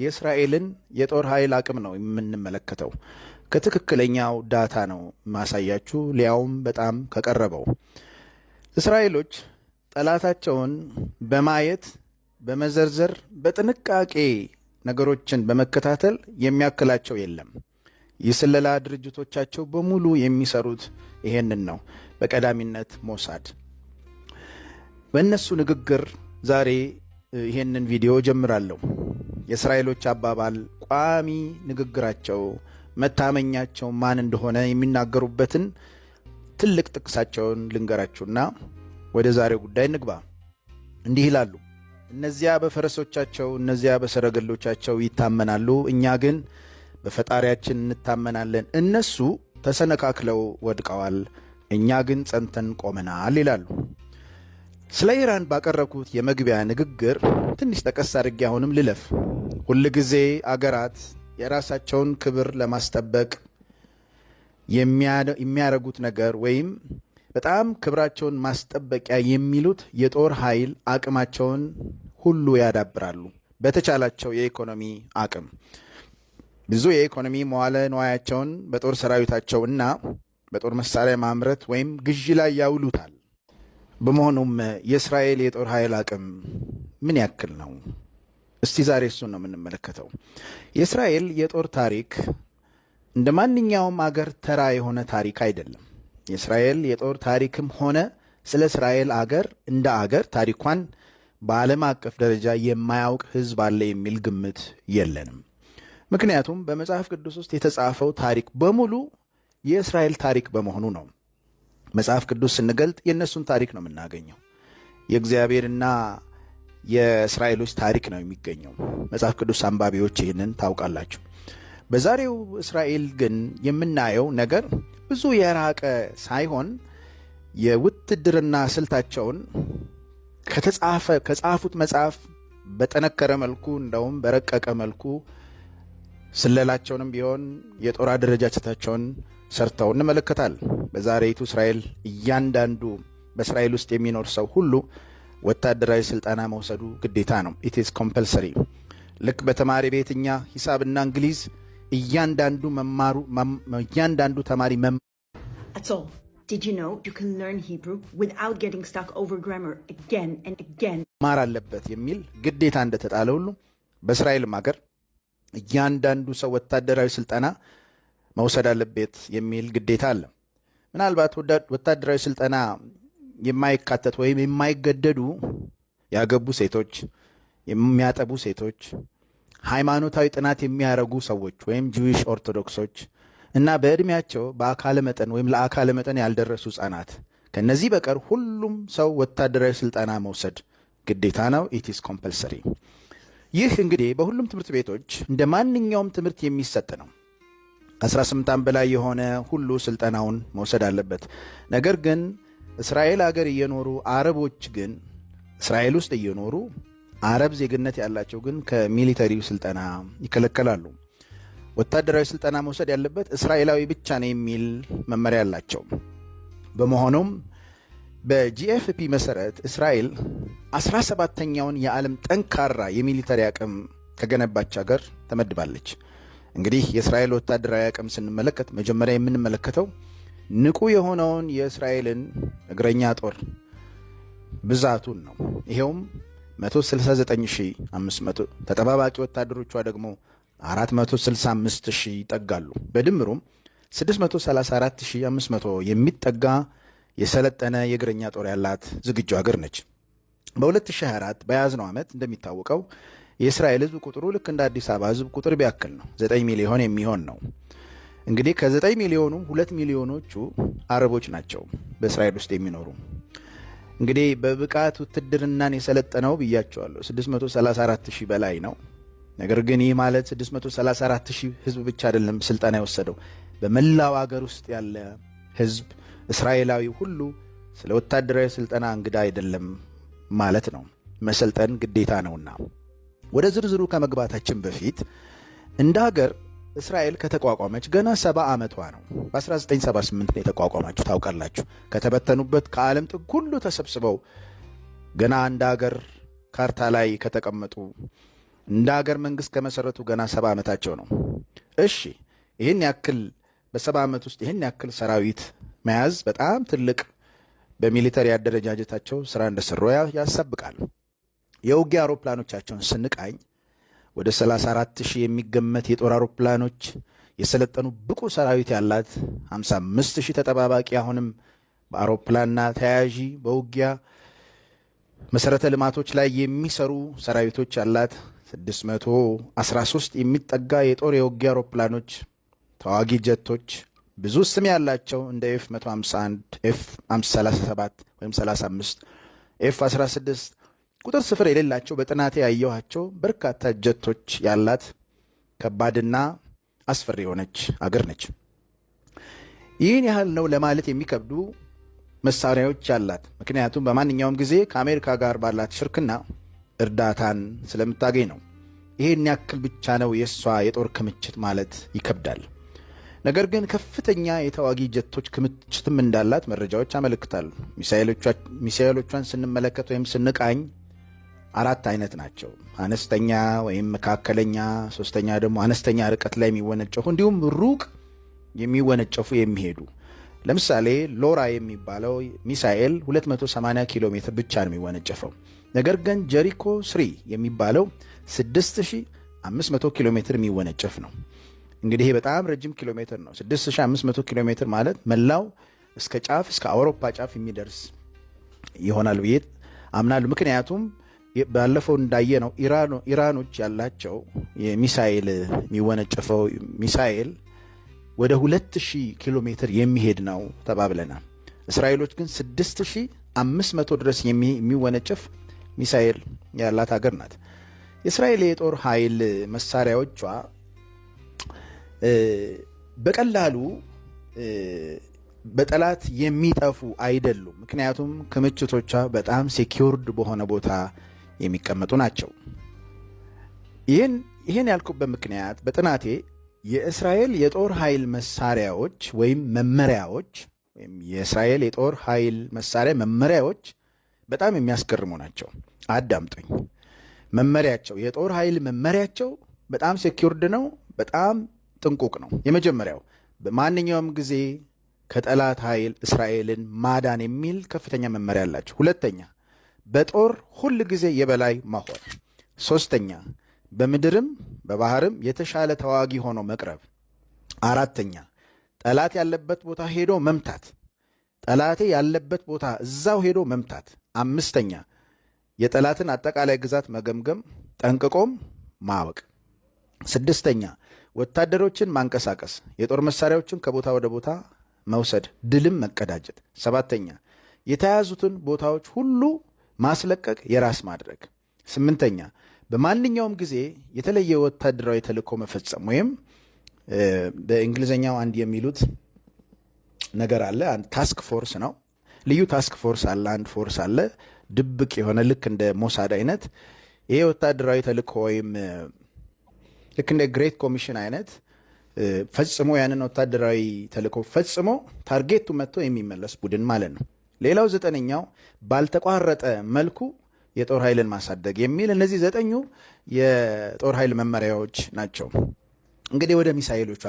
የእስራኤልን የጦር ኃይል አቅም ነው የምንመለከተው። ከትክክለኛው ዳታ ነው ማሳያችሁ፣ ሊያውም በጣም ከቀረበው። እስራኤሎች ጠላታቸውን በማየት በመዘርዘር በጥንቃቄ ነገሮችን በመከታተል የሚያክላቸው የለም። የስለላ ድርጅቶቻቸው በሙሉ የሚሰሩት ይሄንን ነው። በቀዳሚነት ሞሳድ። በእነሱ ንግግር ዛሬ ይሄንን ቪዲዮ ጀምራለሁ። የእስራኤሎች አባባል ቋሚ ንግግራቸው መታመኛቸው ማን እንደሆነ የሚናገሩበትን ትልቅ ጥቅሳቸውን ልንገራችሁና ወደ ዛሬው ጉዳይ እንግባ። እንዲህ ይላሉ፣ እነዚያ በፈረሶቻቸው እነዚያ በሰረገሎቻቸው ይታመናሉ፣ እኛ ግን በፈጣሪያችን እንታመናለን። እነሱ ተሰነካክለው ወድቀዋል፣ እኛ ግን ጸንተን ቆመናል ይላሉ። ስለ ኢራን ባቀረብኩት የመግቢያ ንግግር ትንሽ ጠቀስ አድርጌ አሁንም ልለፍ። ሁልጊዜ አገራት የራሳቸውን ክብር ለማስጠበቅ የሚያደርጉት ነገር ወይም በጣም ክብራቸውን ማስጠበቂያ የሚሉት የጦር ኃይል አቅማቸውን ሁሉ ያዳብራሉ። በተቻላቸው የኢኮኖሚ አቅም ብዙ የኢኮኖሚ መዋለ ንዋያቸውን በጦር ሰራዊታቸው እና በጦር መሳሪያ ማምረት ወይም ግዢ ላይ ያውሉታል። በመሆኑም የእስራኤል የጦር ኃይል አቅም ምን ያክል ነው? እስቲ ዛሬ እሱን ነው የምንመለከተው። የእስራኤል የጦር ታሪክ እንደ ማንኛውም አገር ተራ የሆነ ታሪክ አይደለም። የእስራኤል የጦር ታሪክም ሆነ ስለ እስራኤል አገር እንደ አገር ታሪኳን በዓለም አቀፍ ደረጃ የማያውቅ ሕዝብ አለ የሚል ግምት የለንም። ምክንያቱም በመጽሐፍ ቅዱስ ውስጥ የተጻፈው ታሪክ በሙሉ የእስራኤል ታሪክ በመሆኑ ነው። መጽሐፍ ቅዱስ ስንገልጥ የእነሱን ታሪክ ነው የምናገኘው። የእግዚአብሔርና የእስራኤሎች ታሪክ ነው የሚገኘው። መጽሐፍ ቅዱስ አንባቢዎች ይህንን ታውቃላችሁ። በዛሬው እስራኤል ግን የምናየው ነገር ብዙ የራቀ ሳይሆን የውትድርና ስልታቸውን ከጻፉት መጽሐፍ በጠነከረ መልኩ እንደውም በረቀቀ መልኩ ስለላቸውንም ቢሆን የጦር አደረጃጀታቸውን ሰርተው እንመለከታል። በዛሬቱ እስራኤል እያንዳንዱ በእስራኤል ውስጥ የሚኖር ሰው ሁሉ ወታደራዊ ስልጠና መውሰዱ ግዴታ ነው። ኢት ኢዝ ኮምፐልሰሪ። ልክ በተማሪ ቤትኛ ሂሳብና እንግሊዝ እያንዳንዱ ተማሪ That's all. Did you know you can learn Hebrew without getting stuck over grammar again and again? ማር አለበት የሚል ግዴታ እንደተጣለ ሁሉ በእስራኤልም ሀገር እያንዳንዱ ሰው ወታደራዊ ስልጠና መውሰድ አለበት የሚል ግዴታ አለ። ምናልባት ወታደራዊ ስልጠና የማይካተት ወይም የማይገደዱ ያገቡ ሴቶች፣ የሚያጠቡ ሴቶች፣ ሃይማኖታዊ ጥናት የሚያደርጉ ሰዎች ወይም ጁዊሽ ኦርቶዶክሶች እና በዕድሜያቸው በአካለ መጠን ወይም ለአካለ መጠን ያልደረሱ ሕፃናት፣ ከነዚህ በቀር ሁሉም ሰው ወታደራዊ ስልጠና መውሰድ ግዴታ ነው። ኢት ኢዝ ኮምፐልሰሪ። ይህ እንግዲህ በሁሉም ትምህርት ቤቶች እንደ ማንኛውም ትምህርት የሚሰጥ ነው። ከ18 ዓመት በላይ የሆነ ሁሉ ስልጠናውን መውሰድ አለበት። ነገር ግን እስራኤል ሀገር እየኖሩ አረቦች ግን እስራኤል ውስጥ እየኖሩ አረብ ዜግነት ያላቸው ግን ከሚሊተሪው ስልጠና ይከለከላሉ። ወታደራዊ ስልጠና መውሰድ ያለበት እስራኤላዊ ብቻ ነው የሚል መመሪያ አላቸው። በመሆኑም በጂኤፍፒ መሰረት እስራኤል 17ኛውን የዓለም ጠንካራ የሚሊተሪ አቅም ከገነባች ሀገር ተመድባለች። እንግዲህ የእስራኤል ወታደራዊ አቅም ስንመለከት መጀመሪያ የምንመለከተው ንቁ የሆነውን የእስራኤልን እግረኛ ጦር ብዛቱን ነው። ይሄውም 169500፣ ተጠባባቂ ወታደሮቿ ደግሞ 465000 ይጠጋሉ። በድምሩም 634500 የሚጠጋ የሰለጠነ የእግረኛ ጦር ያላት ዝግጁ ሀገር ነች። በ2024 በያዝነው ዓመት እንደሚታወቀው የእስራኤል ሕዝብ ቁጥሩ ልክ እንደ አዲስ አበባ ሕዝብ ቁጥር ቢያክል ነው፣ 9 ሚሊዮን የሚሆን ነው። እንግዲህ ከ9 ሚሊዮኑ 2 ሚሊዮኖቹ አረቦች ናቸው በእስራኤል ውስጥ የሚኖሩ። እንግዲህ በብቃት ውትድርናን የሰለጠነው ብያቸዋለሁ 634000 በላይ ነው። ነገር ግን ይህ ማለት 634000 ሕዝብ ብቻ አይደለም ስልጠና የወሰደው። በመላው አገር ውስጥ ያለ ሕዝብ እስራኤላዊ ሁሉ ስለ ወታደራዊ ስልጠና እንግዳ አይደለም ማለት ነው። መሰልጠን ግዴታ ነውና። ወደ ዝርዝሩ ከመግባታችን በፊት እንደ ሀገር እስራኤል ከተቋቋመች ገና 70 ዓመቷ ነው። በ1978 ነው የተቋቋማችሁ ታውቃላችሁ። ከተበተኑበት ከዓለም ጥግ ሁሉ ተሰብስበው ገና እንደ ሀገር ካርታ ላይ ከተቀመጡ እንደ ሀገር መንግስት ከመሰረቱ ገና 70 ዓመታቸው ነው። እሺ ይህን ያክል በ70 ዓመት ውስጥ ይህን ያክል ሰራዊት መያዝ በጣም ትልቅ በሚሊተሪ አደረጃጀታቸው ስራ እንደሰሩ ያሳብቃል። የውጊያ አውሮፕላኖቻቸውን ስንቃኝ ወደ 34,000 የሚገመት የጦር አውሮፕላኖች፣ የሰለጠኑ ብቁ ሰራዊት ያላት 55,000 ተጠባባቂ አሁንም በአውሮፕላንና ተያያዥ በውጊያ መሰረተ ልማቶች ላይ የሚሰሩ ሰራዊቶች ያላት 613 የሚጠጋ የጦር የውጊያ አውሮፕላኖች፣ ተዋጊ ጀቶች፣ ብዙ ስም ያላቸው እንደ ኤፍ151፣ ኤፍ537 ወይም 35፣ ኤፍ16 ቁጥር ስፍር የሌላቸው በጥናቴ ያየኋቸው በርካታ ጀቶች ያላት ከባድና አስፈሪ የሆነች አገር ነች። ይህን ያህል ነው ለማለት የሚከብዱ መሳሪያዎች ያላት፣ ምክንያቱም በማንኛውም ጊዜ ከአሜሪካ ጋር ባላት ሽርክና እርዳታን ስለምታገኝ ነው። ይህን ያክል ብቻ ነው የእሷ የጦር ክምችት ማለት ይከብዳል። ነገር ግን ከፍተኛ የተዋጊ ጀቶች ክምችትም እንዳላት መረጃዎች ያመለክታሉ። ሚሳኤሎቿን ስንመለከት ወይም ስንቃኝ 4 አይነት ናቸው። አነስተኛ ወይም መካከለኛ፣ ሶስተኛ ደግሞ አነስተኛ ርቀት ላይ የሚወነጨፉ እንዲሁም ሩቅ የሚወነጨፉ የሚሄዱ። ለምሳሌ ሎራ የሚባለው ሚሳኤል 280 ኪሎ ሜትር ብቻ ነው የሚወነጨፈው። ነገር ግን ጀሪኮ 3 የሚባለው 6500 ኪሎ ሜትር የሚወነጨፍ ነው። እንግዲህ ይሄ በጣም ረጅም ኪሎ ሜትር ነው። 6500 ኪሎ ሜትር ማለት መላው እስከ ጫፍ እስከ አውሮፓ ጫፍ የሚደርስ ይሆናል ብዬ አምናለሁ። ምክንያቱም ባለፈው እንዳየነው ኢራኖች ያላቸው የሚሳኤል የሚወነጨፈው ሚሳኤል ወደ 2000 ኪሎ ሜትር የሚሄድ ነው ተባብለናል። እስራኤሎች ግን 6500 ድረስ የሚወነጨፍ ሚሳኤል ያላት ሀገር ናት። የእስራኤል የጦር ኃይል መሳሪያዎቿ በቀላሉ በጠላት የሚጠፉ አይደሉም። ምክንያቱም ክምችቶቿ በጣም ሴኪውርድ በሆነ ቦታ የሚቀመጡ ናቸው። ይህን ያልኩበት ምክንያት በጥናቴ የእስራኤል የጦር ኃይል መሳሪያዎች ወይም መመሪያዎች ወይም የእስራኤል የጦር ኃይል መሳሪያ መመሪያዎች በጣም የሚያስገርሙ ናቸው። አዳምጡኝ። መመሪያቸው የጦር ኃይል መመሪያቸው በጣም ሴኪውርድ ነው፣ በጣም ጥንቁቅ ነው። የመጀመሪያው በማንኛውም ጊዜ ከጠላት ኃይል እስራኤልን ማዳን የሚል ከፍተኛ መመሪያ አላቸው። ሁለተኛ በጦር ሁል ጊዜ የበላይ መሆን። ሶስተኛ በምድርም በባህርም የተሻለ ተዋጊ ሆኖ መቅረብ። አራተኛ ጠላት ያለበት ቦታ ሄዶ መምታት። ጠላቴ ያለበት ቦታ እዛው ሄዶ መምታት። አምስተኛ የጠላትን አጠቃላይ ግዛት መገምገም ጠንቅቆም ማወቅ። ስድስተኛ ወታደሮችን ማንቀሳቀስ፣ የጦር መሳሪያዎችን ከቦታ ወደ ቦታ መውሰድ፣ ድልም መቀዳጀት። ሰባተኛ የተያዙትን ቦታዎች ሁሉ ማስለቀቅ፣ የራስ ማድረግ። ስምንተኛ በማንኛውም ጊዜ የተለየ ወታደራዊ ተልእኮ መፈጸም ወይም በእንግሊዝኛው አንድ የሚሉት ነገር አለ። አንድ ታስክ ፎርስ ነው። ልዩ ታስክ ፎርስ አለ። አንድ ፎርስ አለ ድብቅ የሆነ ልክ እንደ ሞሳድ አይነት። ይሄ ወታደራዊ ተልእኮ ወይም ልክ እንደ ግሬት ኮሚሽን አይነት ፈጽሞ ያንን ወታደራዊ ተልእኮ ፈጽሞ ታርጌቱ መጥቶ የሚመለስ ቡድን ማለት ነው። ሌላው ዘጠነኛው ባልተቋረጠ መልኩ የጦር ኃይልን ማሳደግ የሚል። እነዚህ 9 የጦር ኃይል መመሪያዎች ናቸው። እንግዲህ ወደ ሚሳኤሎቿ